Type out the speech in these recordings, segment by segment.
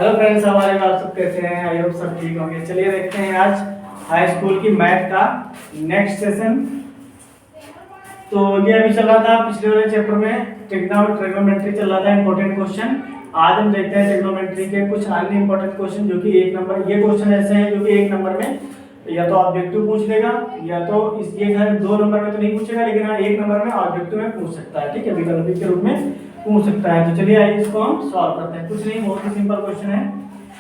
Hello friends, हमारे आप सब कैसे हैं? आई होप सब ठीक होंगे। चलिए देखते हैं आज हाई स्कूल की मैथ का नेक्स्ट सेशन। तो ये अभी चल रहा था पिछले वाले चैप्टर में ट्रिग्नोमेट्री चल रहा था, इंपॉर्टेंट क्वेश्चन। आज हम देखते हैं ट्रिग्नोमेट्री के कुछ अन्य इंपॉर्टेंट क्वेश्चन जो कि एक नंबर, ये क्वेश्चन ऐसे हैं जो कि एक नंबर में या तो ऑब्जेक्टिव पूछ लेगा या तो इस ये घर 2 नंबर में तो नहीं पूछेगा, लेकिन हाँ 1 नंबर में ऑब्जेक्टिव में पूछ सकता है। ठीक है, विकल्प के रूप में पूछ सकता है। तो चलिए आइए इसको हम सॉल्व करते हैं। कुछ नहीं, बहुत ही सिंपल क्वेश्चन है।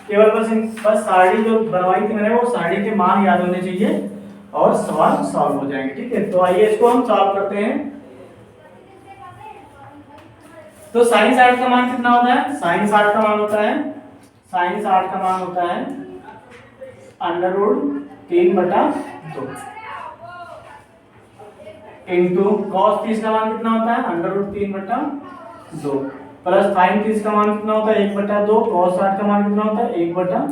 केवल बस सारणी जो बनवाई थी मैंने, वो सारणी के मान याद होने चाहिए और सवाल सॉल्व हो जाएंगे। ठीक है, तो आइए इसको हम सॉल्व करते हैं। तो साइन 60 का मान कितना होता है? साइन 60 का मान होता है अंडर रूट 3/2 इंटू कॉस 30 का मान कितना होता है? अंडर रूट 3/2 प्लस साइन 30 का मान कितना होता है? 1/2। कॉस 60 का मान कितना होता है? 1/2।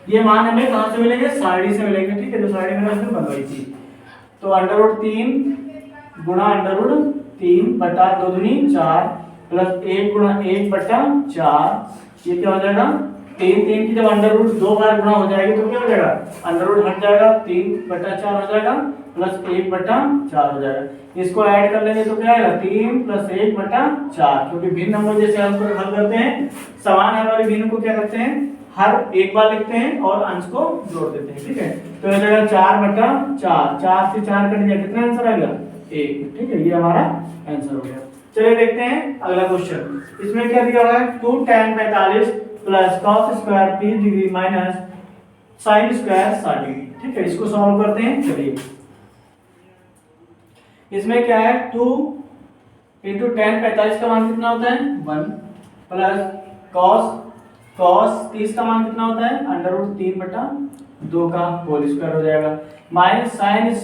ये मान हमें कहां से मिलेंगे? सारणी से मिलेंगे। ठीक है, जो सारणी मैंने उसमें बनवाई थी। तो अंडर रूट 3 गुणा अंडर रूट 3/2 दूनी 4 प्लस 1 गुणा 1/4। ये क्या हो जाएगा? 3 की जब अंडर रूट 2 बार गुणा हो जाएगी तो क्या हो जाएगा? अंडर रूट हट जाएगा, 3/4 हो जाएगा प्लस 1/4 हो जाएगा। इसको ऐड कर लेंगे तो क्या आएगा? 3 + 1/4। क्योंकि भिन्न नंबर जैसे हम हल करते हैं, समान है वाले भिन्न को क्या करते हैं? हर एक बार लिखते हैं और अंश को जोड़ देते हैं। ठीक है, तो हो जाएगा 4/4। 4 से 4 कट गया, कितना आंसर आ गया? 1। ठीक है, ये हमारा आंसर हो गया। चलिए देखते हैं अगला क्वेश्चन। इसमें क्या दिया हुआ है? 2 tan 45 plus cos square 30 degree minus sin square 60 degree. ठीक है, इसको सॉल्व करते हैं। चलिए, इसमें क्या है? 2 × tan 45 का मान कितना होता है? 1 प्लस cos 30 का मान कितना होता है? अंडर रूट 3/2 का होल स्क्वायर हो जाएगा, माइनस sin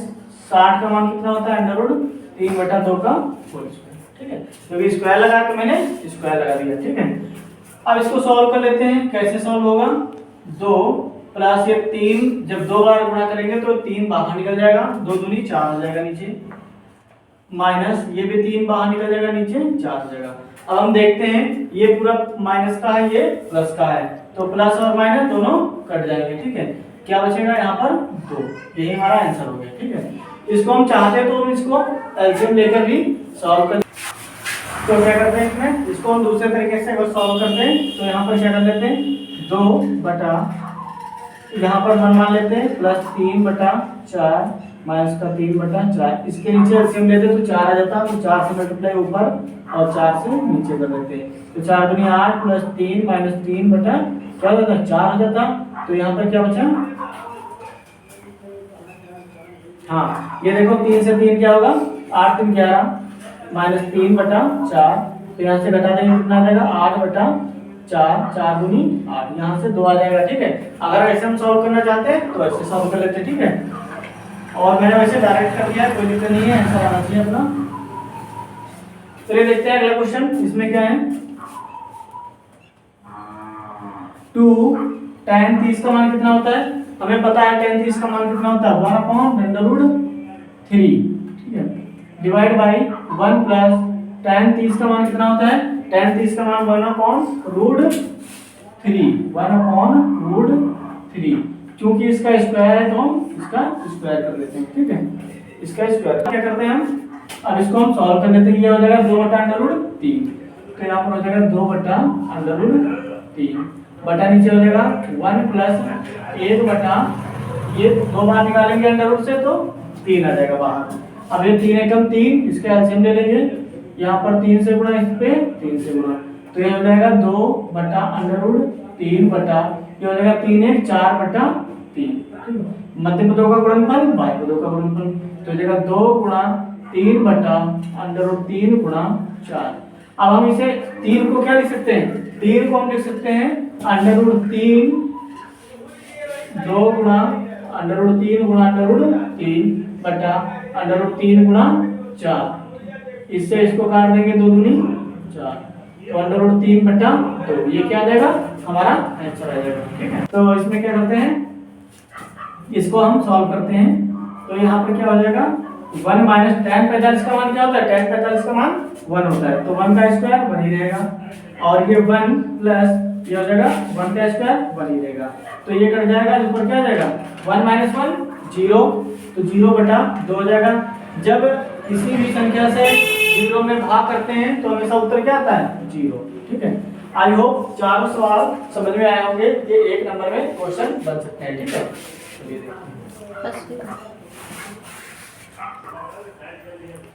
60 का मान कितना होता है? अंडर रूट 3/2 का होल स्क्वायर। ठीक है, क्योंकि स्क्वायर लगा तो मैंने स्क्वायर लगा दिया। ठीक है, अब इसको सॉल्व कर लेते हैं। कैसे सॉल्व होगा? 2 प्लस ये 3 जब 2 बार गुणा करेंगे तो 3 बाहर निकल जाएगा, 2 दूनी 4 हो जाएगा नीचे, माइनस ये भी 3 बाहर निकल जाएगा नीचे, 4 हो जाएगा। अब हम देखते हैं, ये पूरा माइनस का है, ये प्लस का है, तो प्लस और माइनस दोनों कट जाएंगे। ठीक है, क्या बचेगा यहाँ पर? 2। यही हमारा आंसर हो गया। ठीक है, इसको हम चाहते हैं तो हम इसको एलसीएम लेकर भी सॉल्व कर, तो क्या करते हैं इसमें, इसको हम दूसरे तरीके से अगर सॉल्व करते हैं तो यहाँ पर क्या कर लेते हैं? 2 यहाँ पर 1 मान लेते हैं प्लस 3/4 माइनस का 3/4। इसके नीचे एलसीएम लेते तो 4 आ जाता, तो 4 से मल्टीप्लाई ऊपर और 4 से नीचे कर देते हैं। तो 4 दूनी 8 प्लस 3 माइनस 3/4 हो जाता। तो यहाँ पर क्या बचा? हाँ, ये देखो 3 से 3 क्या होगा? 8 3 11 माइनस 3/4। तो यहाँ से घटा देंगे, कितना आ जाएगा? 8/4। 4 दूनी 8, यहाँ से 2 आ जाएगा। ठीक है, अगर ऐसे हम सॉल्व करना चाहते हैं तो ऐसे सॉल्व कर लेते हैं। ठीक है, और मैंने वैसे डायरेक्ट कर दिया है, कोई दिक्कत नहीं है, आंसर आना चाहिए अपना। चलिए देखते हैं अगला क्वेश्चन। इसमें क्या है? 2 tan 30 का मान कितना होता है? हमें पता है tan 30 का मान कितना होता है? 1/√3। ठीक है, डिवाइड बाई 1 प्लस tan 30 का मान कितना होता है? tan 30 का मान 1/√3। क्योंकि इसका स्क्वायर है तो हम इसका स्क्वायर कर लेते हैं। ठीक है, इसका स्क्वायर क्या करते हैं हम? अब इसको हम सॉल्व कर लेते हैं। ये हो जाएगा 2/√3। तो यहाँ पर हो जाएगा 2/√3 बटा नीचे हो जाएगा 1 प्लस 1 ये 2 बार निकालेंगे अंडर रूट से तो 3 आ जाएगा बाहर। अब ये 3 एकम 3, इसके एलसीएम ले लेंगे। यहाँ पर 3 से गुणा, इस पे 3 से गुणा, तो ये हो जाएगा 2/√3 बटा ये हो जाएगा 3 1 4/3। मध्य पदों का गुणनफल, बाह्य पदों का गुणनफल, तो हो जाएगा 2 गुणा 3/√3 गुणा 4। अब हम इसे 3 को क्या लिख सकते हैं? 3 को हम लिख सकते हैं अंडर√3 2 गुणा अंडर√3 गुणा अंडर√3 बटा अंडर√3 गुणा 4। इससे इसको काट देंगे, 2 दूनी 4, तो अंडर√3/2। ये क्या आ जाएगा? हमारा आंसर आ जाएगा। ठीक है, तो इसमें क्या करते हैं? इसको हम सॉल्व करते हैं। तो यहाँ पर क्या हो जाएगा? 1 माइनस tan 45 का मान क्या होता है? tan 45 का मान 1 होता है, तो 1 का स्क्वायर 1 ही रहेगा, और ये 1 प्लस ये हो जाएगा 1 का स्क्वायर 1 ही रहेगा, तो ये कट जाएगा, ऊपर क्या आ जाएगा 1 माइनस 1 0, तो 0 बटा 2 हो जाएगा। जब किसी भी संख्या से 0 में भाग करते हैं तो हमेशा उत्तर क्या आता है 0। ठीक है, आई होप चारों सवाल समझ में आए होंगे, ये 1 नंबर में क्वेश्चन बन सकते हैं। ठीक है, चलिए देखते हैं।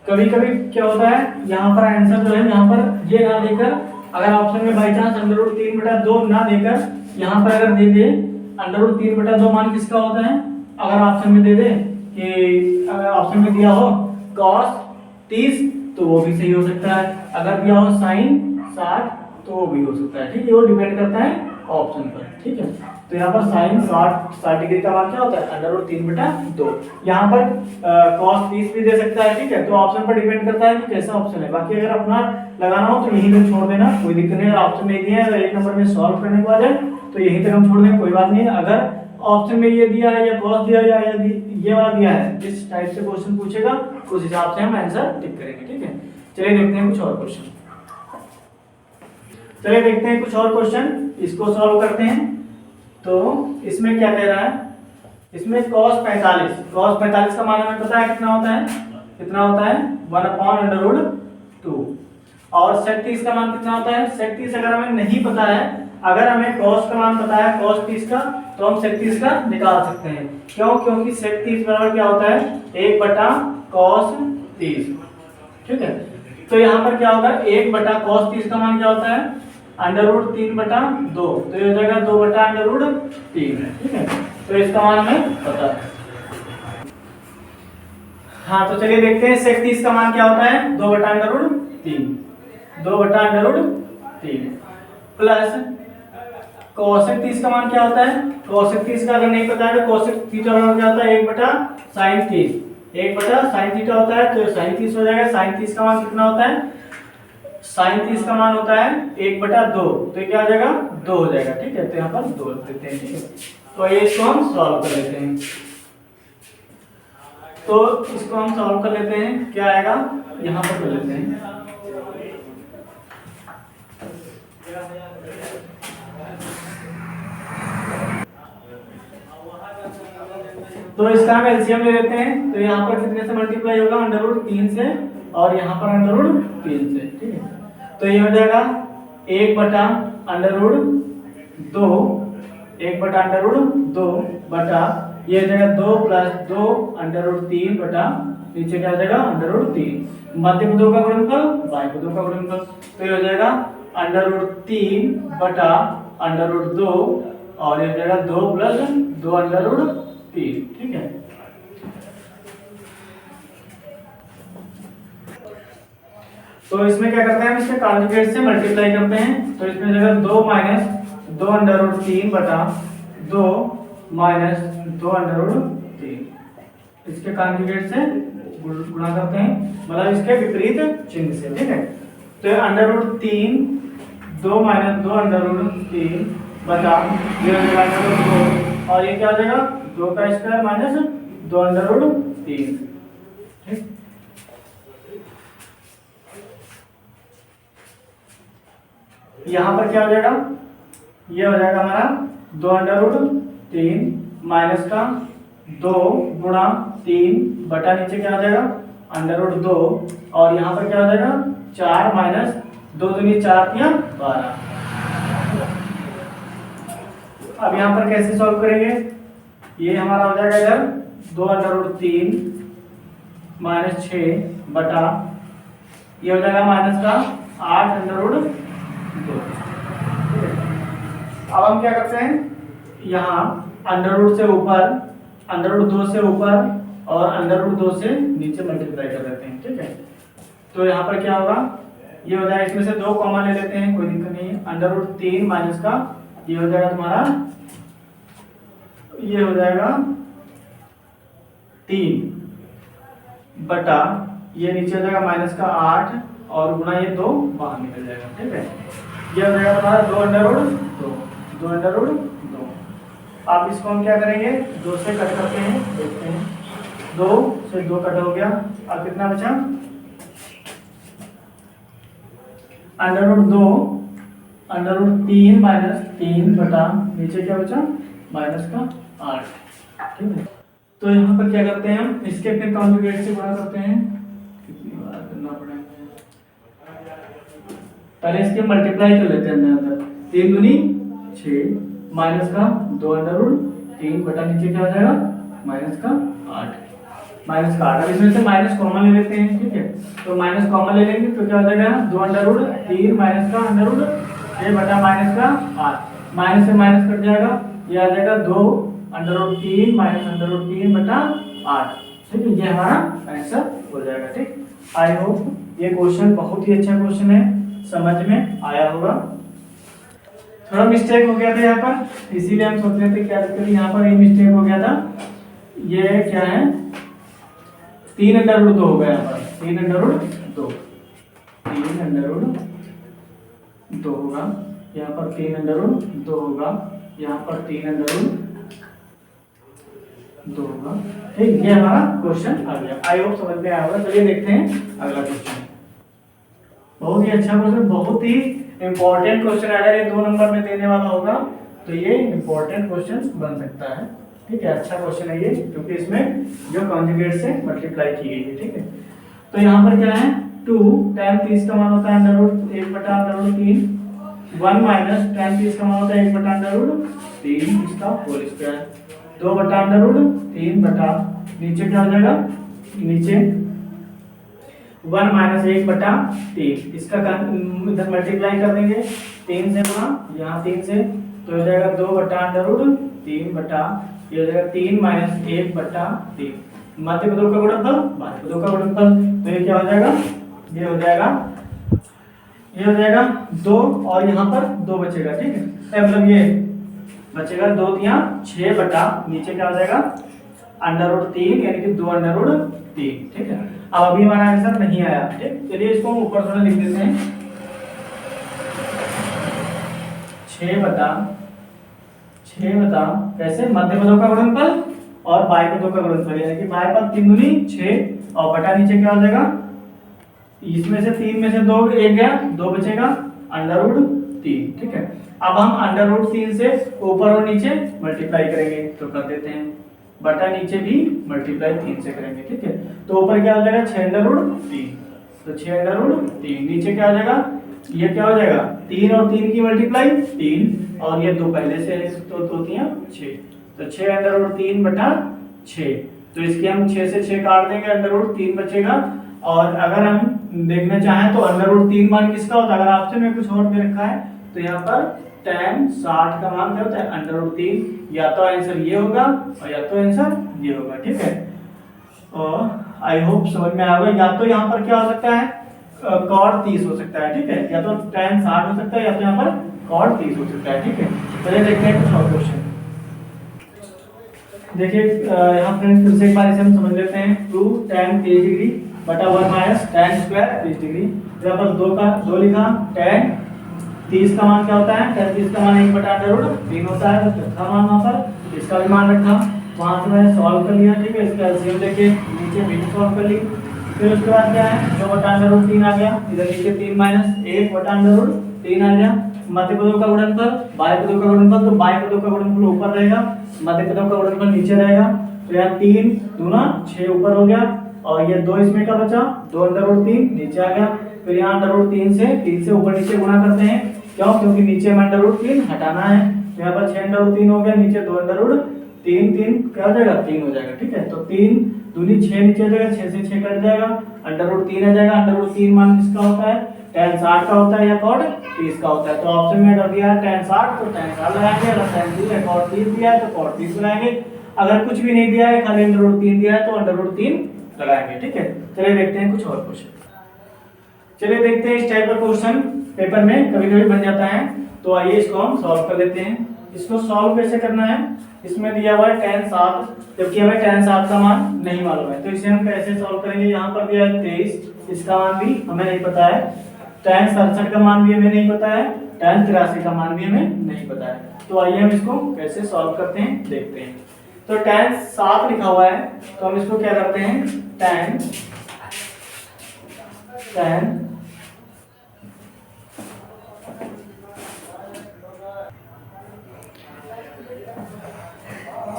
कभी कभी क्या होता है, यहाँ पर आंसर जो है यहाँ पर ये ना देकर, अगर ऑप्शन में बाई चांस √3/2 ना देकर यहाँ पर अगर दे दे √3/2 मान किसका होता है, अगर ऑप्शन में दे दे कि अगर ऑप्शन में दिया हो cos 30 तो वो भी सही हो सकता है, अगर दिया हो sin 60 तो वो भी हो सकता है। ठीक है, वो डिपेंड करता है ऑप्शन पर। ठीक है, तो यहाँ पर sin 60 डिग्री का मान क्या होता है √3/2। यहाँ पर cos 30 भी दे सकता है। ठीक है, तो ऑप्शन पर डिपेंड करता है कि कैसा ऑप्शन है। बाकी अगर अपना लगाना हो तो यहीं तक छोड़ देना, कोई दिक्कत नहीं। अगर ऑप्शन नहीं दिए हैं अगर 1 नंबर में सॉल्व करने के बाद है तो यहीं तक हम छोड़ देंगे, कोई बात नहीं। अगर ऑप्शन में ये दिया है या cos दिया या ये वाला दिया है, जिस टाइप से क्वेश्चन पूछेगा उस हिसाब से हम आंसर टिक करेंगे। ठीक है, चलिए देखते हैं कुछ और क्वेश्चन। चलिए देखते हैं कुछ और क्वेश्चन, इसको सॉल्व करते हैं। तो इसमें क्या कह रहा है, इसमें cos 45 का मान हमें पता है कितना होता है, 1/√2। और sec 30 का मान कितना होता है, sec 30 अगर हमें नहीं पता है, अगर हमें cos का मान पता है cos 30 का, तो हम sec 30 का निकाल सकते हैं। क्यों, क्योंकि sec 30 बराबर क्या होता है 1/cos 30। ठीक है, तो यहाँ पर क्या होगा 1/cos 30 का मान क्या होता है √3/2, तो ये हो जाएगा 2/√3। ठीक है, तो इसका मान हमें पता है। हाँ, तो चलिए देखते हैं sec 30 का मान क्या होता है 2/√3 प्लस cosec 30 का मान क्या होता है, cosec 30 का अगर नहीं पता है तो cosec थीटा का मान क्या होता है 1/sin 30, 1/sin थीटा होता है, तो sin 30 हो जाएगा। sin 30 का मान कितना होता है, sin 30 का मान होता है 1/2, तो क्या हो जाएगा 2 हो जाएगा। ठीक है, तो यहाँ पर 2 लिख देते हैं। ठीक है, तो ये इसको हम सॉल्व कर लेते हैं। तो इसको हम सॉल्व कर लेते हैं, क्या आएगा यहाँ पर कर लेते हैं। तो इसका हम एलसीएम ले लेते हैं, तो यहाँ पर कितने से मल्टीप्लाई होगा √3 से, और यहाँ पर √3 से। ठीक है, तो ये हो जाएगा 1/√2 बटा ये हो जाएगा 2 + 2 √3 बटा नीचे क्या हो जाएगा √3, मध्य में 2 का गुणनफल बाएं में 2 का गुणनफल, तो ये हो जाएगा √3 बटा √2, और ये हो जाएगा 2 + 2 √3। ठीक है, तो इसमें क्या करते हैं, हम इसके कॉन्जुगेट से मल्टीप्लाई करते हैं। तो इसमें हो जाएगा 2 - 2 √3 बटा 2 - 2 √3, इसके कॉन्जुगेट से गुणा करते हैं, मतलब इसके विपरीत चिन्ह से। ठीक है, तो √3 2 - 2 √3 बटा ये हो जाएगा 2, और ये क्या हो जाएगा 2 का स्क्वायर माइनस 2 √3। ठीक, यहाँ पर क्या हो जाएगा, ये हो जाएगा हमारा 2 √3 माइनस का 2 गुणा 3 बटा नीचे क्या हो जाएगा √2, और यहाँ पर क्या हो जाएगा 4 माइनस 2 दूनी 4 या 12। अब यहाँ पर कैसे सॉल्व करेंगे, ये हमारा हो जाएगा इधर 2 √3 माइनस 6 बटा ये हो जाएगा माइनस का 8 √2। अब हम क्या करते हैं, यहाँ √2 से ऊपर √2 से ऊपर और √2 से नीचे मल्टीप्लाई कर देते हैं। ठीक है, तो यहाँ पर क्या होगा, ये हो जाएगा, इसमें से 2 कॉमन ले लेते हैं, कोई दिक्कत नहीं है। √3 माइनस का ये हो जाएगा तुम्हारा, ये हो जाएगा 3 बटा ये नीचे हो जाएगा माइनस का 8 और गुणा ये 2 बाहर निकल जाएगा। ठीक है, ये हो जाएगा तुम्हारा 2 √2। अब इसको हम क्या करेंगे, 2 से कट करते हैं, देखते हैं 2 से 2 कट हो गया, अब कितना बचा √2 अंडर रूट 3 माइनस 3 बटा नीचे क्या बचा माइनस का 8, ठीक है। तो यहाँ पर क्या करते हैं हम इसके फिर कॉन्जुगेट से गुणा करते हैं, कितनी बार करना पड़ेगा, पहले इसके मल्टीप्लाई कर लेते हैं अंदर, 3 दूनी 6 माइनस का 2 अंडर रूट 3 बटा नीचे क्या हो जाएगा माइनस का 8, माइनस का 8। अब इसमें से माइनस कॉमन ले लेते हैं, ठीक है। तो माइनस कॉमन ले लेंगे तो क्या हो जाएगा 2 अंडर रूट 3 माइनस का अंडर रूट 6 बटा माइनस का 8, माइनस से माइनस कट जाएगा, ये आ जाएगा 2 under root 3 minus under root 3 बटा 8, ठीक है। ये हमारा आंसर हो जाएगा, ठीक। आई होप ये क्वेश्चन बहुत ही अच्छा क्वेश्चन है, समझ में आया होगा। थोड़ा मिस्टेक हो गया था यहाँ पर, इसीलिए हम सोच रहे थे क्या दिक्कत, यहाँ पर ये मिस्टेक हो गया था, ये क्या है 3 अंडर रूट 2 हो गया यहाँ पर, 3 अंडर रूट 2, 3 अंडर रूट 2 होगा, यहाँ पर 3 अंडर रूट 2 होगा, यहाँ पर 3 अंडर रूट 2 होगा, ठीक। ये हमारा क्वेश्चन आ गया, आई होप समझ में आया होगा। चलिए देखते हैं अगला क्वेश्चन। बहुत ही अच्छा क्वेश्चन, बहुत ही इंपॉर्टेंट क्वेश्चन, अगर ये 2 नंबर में देने वाला होगा तो ये इंपॉर्टेंट क्वेश्चन बन सकता है, ठीक है। अच्छा क्वेश्चन है ये, क्योंकि इसमें जो कॉन्जुगेट से मल्टीप्लाई की गई है, ठीक है। तो यहाँ पर क्या है 2 tan 30 का मान होता है अंडर रूट 1 बटा अंडर रूट 3, 1 माइनस tan 30 का मान होता है 1 बटा अंडर रूट 3 इसका होल स्क्वायर, 2 बटा अंडर रूट 3 बटा नीचे क्या हो जाएगा, नीचे 1 माइनस 1 बटा 3, इसका इधर मल्टीप्लाई कर देंगे 3 से गुणा, यहाँ 3 से, तो हो जाएगा 2 बटा अंडर रूट 3 बटा, ये हो जाएगा 3 माइनस 1 बटा 3, मध्य पदों का गुणनफल बाह्य पदों का गुणनफल, तो ये क्या हो जाएगा, ये हो जाएगा, ये हो जाएगा 2 और यहाँ पर 2 बचेगा, ठीक है। मतलब ये बचेगा 2 तिया 6 बटा नीचे क्या हो जाएगा अंडर रूट 3 यानी कि 2 अंडर रूट 3, ठीक है। अब अभी हमारा आंसर नहीं आया, ठीक। चलिए इसको हम ऊपर थोड़ा लिख देते हैं, 6 बता कैसे मध्य पदों का गुणनफल और बाह्य पदों का गुणनफल, यानी कि बाह्य पद 3 दूनी 6 और बटा नीचे क्या हो जाएगा, इसमें से 3 में से 2 एक गया, 2 बचेगा अंडर रूट 3, ठीक है। अब हम अंडर रूट 3 से ऊपर और नीचे मल्टीप्लाई करेंगे, तो कर देते हैं, बटा नीचे भी मल्टीप्लाई 3 से करेंगे, ठीक है। तो ऊपर क्या हो जाएगा 6 अंडर रूट 3, तो 6 अंडर रूट 3, नीचे क्या हो जाएगा, ये क्या हो जाएगा 3 और 3 की मल्टीप्लाई 3 और ये 2 पहले से है, तो 2 तिया 6, तो 6 अंडर रूट 3 बटा 6, तो इसके हम 6 से 6 काट देंगे, अंडर रूट 3 बचेगा। और अगर हम देखना चाहें तो अंडर रूट 3 मान किसका होता है, अगर ऑप्शन में कुछ और दे रखा है तो यहाँ पर tan 60 का मान क्या होता है अंडर रूट 3, या तो आंसर ये होगा और या तो आंसर ये होगा, ठीक है। और आई होप समझ में आया होगा, या तो यहाँ पर क्या हो सकता है cot 30 हो सकता है, ठीक है, या तो tan 60 हो सकता है, या तो यहाँ पर cot 30 हो सकता है, ठीक है। चलिए देखते हैं कुछ और क्वेश्चन। देखिए यहाँ फ्रेंड्स फिर से एक बार इसे हम समझ लेते हैं, 2 tan 30 डिग्री बटा 1 माइनस tan स्क्वायर 30 डिग्री, यहाँ पर 2 लिखा, tan 30 का मान क्या होता है, tan 30 का मान 1 बटा अंडर रूट 3 होता है, तो चौथा मान वहाँ पर इसका भी मान रखा, वहाँ से मैंने सॉल्व कर लिया, ठीक है। इसका एलसीएम लेके नीचे भी सॉल्व कर ली, फिर उसके बाद क्या है 2 बटा अंडर रूट 3 आ गया, इधर नीचे 3 माइनस 1 बटा अंडर रूट 3 आ गया, मध्य पदों का गुणनफल बाह्य पदों का गुणनफल, तो बाह्य पदों का गुणनफल ऊपर रहेगा, मध्य पदों का गुणनफल नीचे रहेगा, तो यहाँ 3 दूना 6 ऊपर हो गया, और ये 2 इसमें का बचा, 2 अंडर रूट 3 नीचे आ गया, फिर यहाँ अंडर रूट 3 से ऊपर नीचे गुणा करते हैं, क्यों, क्योंकि नीचे में अंडर रूट 3 हटाना है, तो यहाँ पर 6 अंडर रूट 3 हो गया, नीचे 2 अंडर रूट 3 क्या हो जाएगा 3 हो जाएगा, ठीक है। तो 3 दूनी 6 नीचे आ जाएगा, 6 से 6 कट जाएगा, अंडर रूट 3 आ जाएगा, अंडर रूट 3 मान किसका होता है tan 60 का होता है या cot 30 का होता है, तो ऑप्शन में अगर दिया है tan 60 तो tan 60 लगाएंगे, अगर tan 30 है cot 30 दिया है तो cot 30 लगाएंगे, अगर कुछ भी नहीं दिया है खाली अंडर रूट 3 दिया है तो अंडर रूट 3 लगाएंगे, ठीक है। चलिए देखते हैं कुछ और क्वेश्चन, चलिए देखते हैं इस टाइप का क्वेश्चन पेपर में कभी कभी बन जाता है, तो आइए इसको हम सॉल्व कर लेते हैं। इसको सॉल्व कैसे करना है, इसमें दिया हुआ है tan 7, जबकि हमें tan 7 का मान नहीं मालूम है, तो इसे हम कैसे सॉल्व करेंगे, यहाँ पर दिया है 23, इसका मान भी हमें नहीं पता है, tan 67 का मान भी हमें नहीं पता है, tan 83 का मान भी हमें नहीं पता है, तो आइए हम इसको कैसे सॉल्व करते हैं देखते हैं। तो tan 7 लिखा हुआ है, तो हम इसको क्या करते हैं, tan 7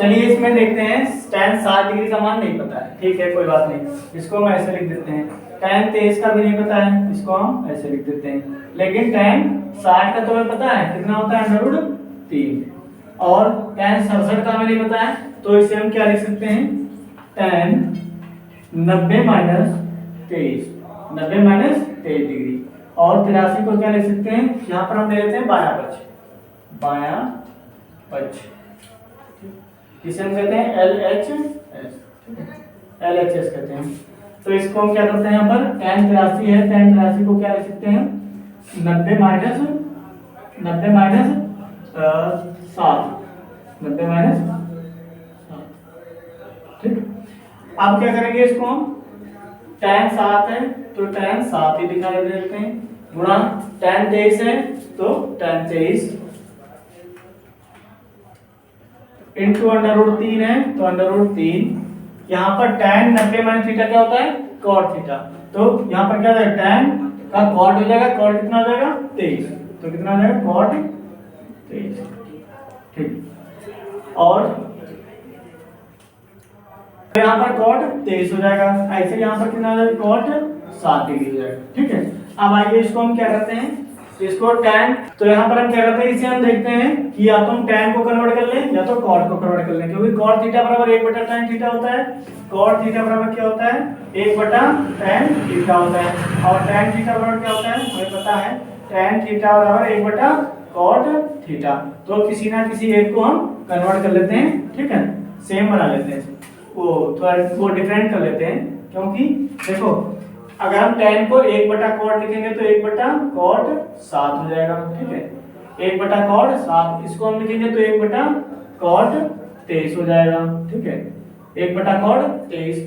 चलिए इसमें देखते हैं tan 60 डिग्री का मान नहीं पता है, ठीक है कोई बात नहीं, इसको हम ऐसे लिख देते हैं। tan 23 का भी नहीं पता है, इसको हम ऐसे लिख देते हैं। लेकिन tan 60 का तो हमें पता है कितना होता है √3, और tan 67 का हमें नहीं पता है, तो इसे हम क्या लिख सकते हैं tan 90 - 23 डिग्री। और 83 को क्या लिख सकते हैं, यहाँ पर हम ले लेते हैं बायां पक्ष, जिसे हम कहते हैं LHS कहते हैं। तो इसको हम क्या करते हैं, यहाँ पर tan 83 है, tan 83 को क्या लिख सकते हैं 90 - 7, 90 - 7, ठीक। अब क्या करेंगे, इसको हम tan 7 है तो tan 7 ही दिखा देते हैं, गुणा tan 23 है तो tan 23 इंटू √3 है तो √3। यहाँ पर tan 90 - थीटा क्या होता है cot थीटा, तो यहाँ पर क्या हो जाएगा tan का cot हो जाएगा, cot कितना हो जाएगा 23, तो कितना हो जाएगा cot 23, ठीक। और यहाँ पर cot 23 हो जाएगा, ऐसे यहाँ पर कितना हो जाएगा cot 7 डिग्री हो जाएगा, ठीक है। अब आइए इसको हम क्या करते हैं, इसको tan, तो यहाँ पर हम क्या करते हैं, इसे हम देखते हैं कि या तो हम tan को कन्वर्ट कर लें या तो cot को कन्वर्ट कर लें, क्योंकि cot थीटा बराबर 1/tan थीटा होता है। cot थीटा बराबर क्या होता है 1/tan थीटा होता है, और tan थीटा बराबर क्या होता है हमें पता है tan थीटा बराबर 1/cot थीटा। तो किसी ना किसी एक को हम कन्वर्ट कर लेते हैं, ठीक है, सेम बना लेते हैं, वो थोड़ा वो डिफरेंट कर लेते हैं, क्योंकि देखो अगर हम tan को 1/cot लिखेंगे तो 1/cot 7 हो जाएगा, ठीक है, 1/cot 7, इसको हम लिखेंगे तो 1/cot 23 हो जाएगा, ठीक है, 1/cot 23।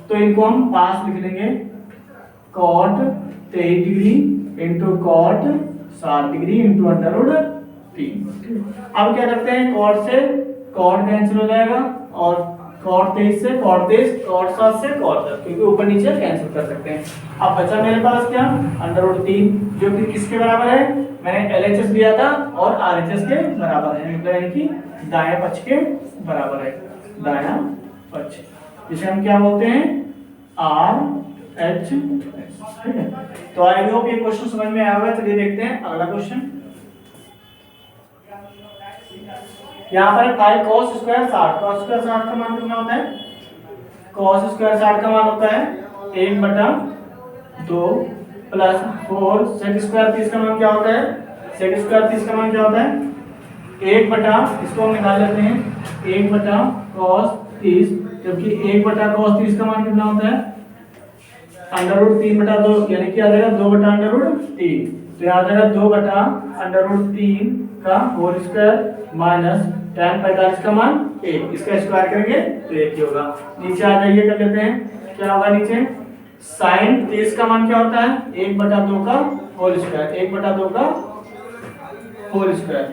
तो इनको हम पास लिख लेंगे cot 23 degree into cot 7 degree into √3। अब क्या करते हैं, cot से cot कैंसिल हो जाएगा, और cot 23 से cot 23, cot 7 से cot 7, क्योंकि ऊपर नीचे कैंसिल कर सकते हैं। अब बचा मेरे पास क्या √3, जो कि किसके बराबर है, मैंने LHS दिया था और RHS के बराबर है, मतलब यानी कि दाएं पक्ष के बराबर है, दायां पक्ष, जिसे हम क्या बोलते हैं RHS, ठीक है। तो आई होप ये क्वेश्चन समझ में आया होगा। चलिए देखते हैं अगला क्वेश्चन। यहाँ पर 5 cos स्क्वायर 60, cos स्क्वायर 60 का मान कितना होता है, cos स्क्वायर 60 का मान होता है 1/2 प्लस 4 sec स्क्वायर 30 का मान क्या होता है, sec स्क्वायर 30 का मान क्या होता है 1/, इसको हम निकाल लेते हैं 1/cos 30, जबकि 1/cos 30 का मान कितना होता है √3/2, यानी कि आ जाएगा 2/√3, तो यहाँ आ जाएगा 2/√3 का होल स्क्वायर माइनस tan 45 का मान 1, इसका स्क्वायर करेंगे तो 1 ही होगा। नीचे आ जाइए, कर लेते हैं क्या होगा नीचे, sin 30 का मान क्या होता है 1/2 का होल स्क्वायर, 1/2 का होल स्क्वायर,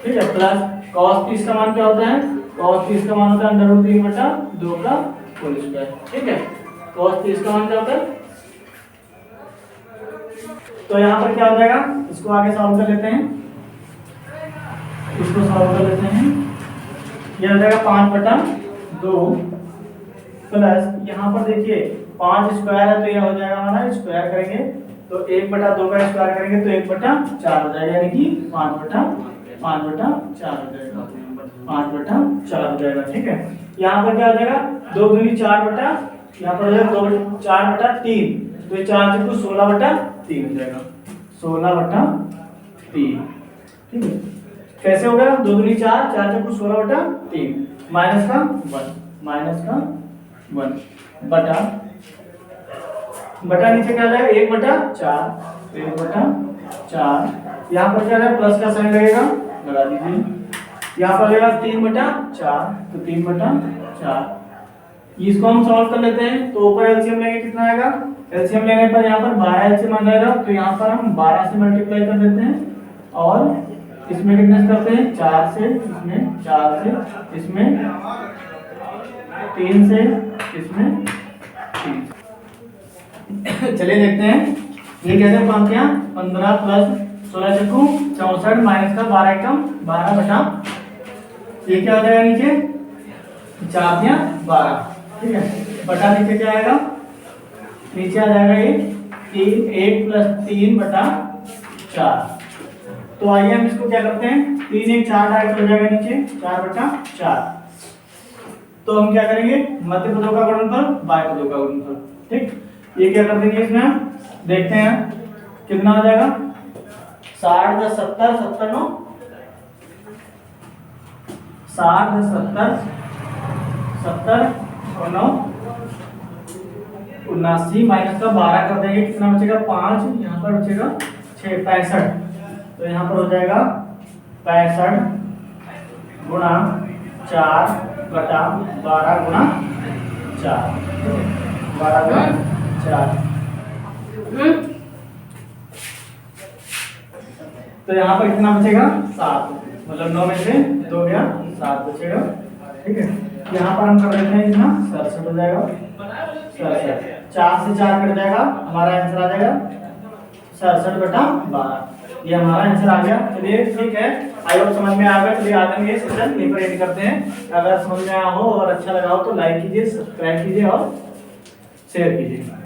ठीक है, प्लस cos 30 का मान क्या होता है, cos 30 का मान होता है √3/2 का होल स्क्वायर, ठीक है, cos 30 का मान क्या होता है। तो यहाँ पर क्या हो जाएगा, इसको आगे सॉल्व कर लेते हैं, इसको सॉल्व कर लेते हैं, ये हो जाएगा 5/2 प्लस यहाँ पर देखिए 5 स्क्वायर है तो यह हो जाएगा हमारा, स्क्वायर करेंगे तो 1/2 का स्क्वायर करेंगे तो 1/4 हो जाएगा, यानी कि 5/4 हो जाएगा, 5/4 हो जाएगा, ठीक है। यहाँ पर क्या हो जाएगा 2 दूनी 4 यहाँ पर हो जाएगा 4/3, तो 4 से कुछ 16/3 हो जाएगा, 16/3, ठीक है। कैसे होगा 2 दूनी 4, 4 से कुछ 16/3, माइनस का 1 बटा नीचे क्या जाएगा 1/4, तो 1/4, यहाँ पर क्या है प्लस का साइन लगेगा, लगा दीजिए, यहाँ पर लगेगा 3/4, तो 3/4, इसको हम सॉल्व कर लेते हैं, तो ऊपर एलसीएम लेंगे कितना आएगा, एलसीएम लेने पर यहाँ पर 12 एलसीएम आ जाएगा, तो यहाँ पर हम 12 से मल्टीप्लाई कर देते हैं, और इसमें कितने करते हैं 4 से, इसमें 4 से, इसमें 3 से, इसमें 3। चलिए देखते हैं ये कैसे पाते 15 प्लस 16 चक्कू 64 माइनस का 12 एकम 12 बटा, ये क्या हो जाएगा नीचे 4 या 12, ठीक है। बटा नीचे क्या आएगा, नीचे आ जाएगा ये 3, 1 + 3 बटा 4। तो आइए हम इसको क्या करते हैं, 3 1 4 डायरेक्ट हो जाएगा नीचे 4 बटा 4। तो हम क्या करेंगे, मध्य पदों का गुणनफल बाह्य पदों का गुणनफल, ठीक। ये क्या कर देंगे इसमें हम देखते हैं कितना हो जाएगा, 60 10 70 70 9 60 10 70 70 और 9 79 माइनस का 12 कर देंगे, कितना बचेगा 5, यहाँ पर बचेगा 6 65। तो यहाँ पर हो जाएगा 65 गुणा 4 बटा 12 गुणा 4, 12 गुणा 4। तो यहाँ पर कितना बचेगा 7, मतलब 9 में से 2 गया 7 बचेगा, ठीक है। यहाँ पर हम कर देते हैं इतना 67 हो जाएगा, 67 4 से 4 कट जाएगा, हमारा आंसर आ जाएगा 67 बटा 12। ये हमारा आंसर आ गया। चलिए ठीक है, आई होप समझ में आ गया। चलिए आज हम ये सेशन यहीं पर एंड करते हैं। अगर समझ में आया हो और अच्छा लगा हो तो लाइक कीजिए, सब्सक्राइब कीजिए और शेयर कीजिए।